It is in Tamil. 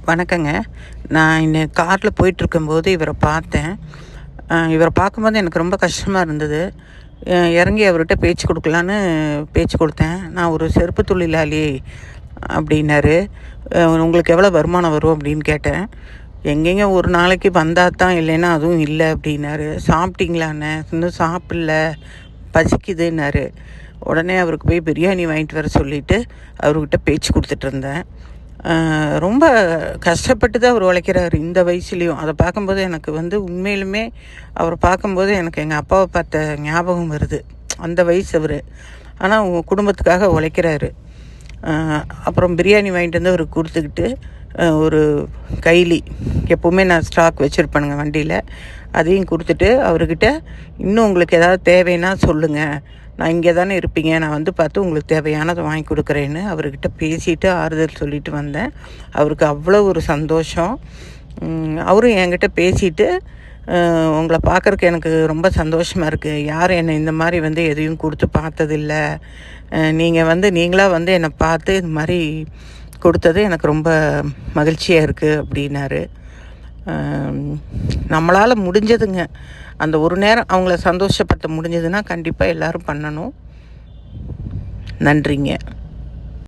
வணக்கங்க. நான் காரில் போயிட்டுருக்கும்போது இவரை பார்த்தேன். இவரை பார்க்கும்போது எனக்கு ரொம்ப கஷ்டமாக இருந்தது. இறங்கி அவர்கிட்ட பேச்சு கொடுக்கலான்னு பேச்சு கொடுத்தேன். நான் ஒரு செருப்பு தொழிலாளி அப்படின்னாரு. உங்களுக்கு எவ்வளோ வருமானம் வரும் அப்படின்னு கேட்டேன். எங்கேங்க ஒரு நாளைக்கு வந்தால் தான், இல்லைன்னா அதுவும் இல்லை அப்படின்னாரு. சாப்பிட்டீங்களாண்ணே? இன்னும் சாப்பிடல, பசிக்குதுன்னாரு. உடனே அவருக்கு போய் பிரியாணி வாங்கிட்டு வர சொல்லிவிட்டு அவர்கிட்ட பேச்சு கொடுத்துட்டு இருந்தேன். ரொம்ப கஷ்டப்பட்டு தான் அவர் உழைக்கிறாரு இந்த வயசுலேயும். அதை பார்க்கும்போது எனக்கு உண்மையிலுமே அவரை பார்க்கும்போது எனக்கு எங்கள் அப்பாவை பார்த்த ஞாபகம் வருது. அந்த வயசு அவர். ஆனால் அவங்க குடும்பத்துக்காக உழைக்கிறாரு. அப்புறம் பிரியாணி வாங்கிட்டு வந்து அவருக்கு கொடுத்துக்கிட்டு ஒரு கைலி எப்போவுமே நான் ஸ்டாக் வச்சுருப்பேனுங்க வண்டியில், அதையும் கொடுத்துட்டு அவர்கிட்ட, இன்னும் உங்களுக்கு ஏதாவது தேவைன்னா சொல்லுங்கள், நான் இங்கே தானே இருப்பீங்க, நான் பார்த்து உங்களுக்கு தேவையானதை வாங்கி கொடுக்குறேன்னு அவர்கிட்ட பேசிவிட்டு ஆறுதல் சொல்லிட்டு வந்தேன். அவருக்கு அவ்வளோ ஒரு சந்தோஷம். அவரும் என்கிட்ட பேசிவிட்டு, உங்களை பார்க்குறக்கு எனக்கு ரொம்ப சந்தோஷமாக இருக்குது, யாரும் என்னை இந்த மாதிரி எதையும் கொடுத்து பார்த்ததில்ல, நீங்கள் நீங்களாக என்னை பார்த்து இது மாதிரி கொடுத்தது எனக்கு ரொம்ப மகிழ்ச்சியாக இருக்குது அப்படின்னாரு. நம்மளால் முடிஞ்சதுங்க, அந்த ஒரு நேரம் அவங்கள சந்தோஷப்படுத்த முடிஞ்சதுன்னா கண்டிப்பாக எல்லோரும் பண்ணணும். நன்றிங்க.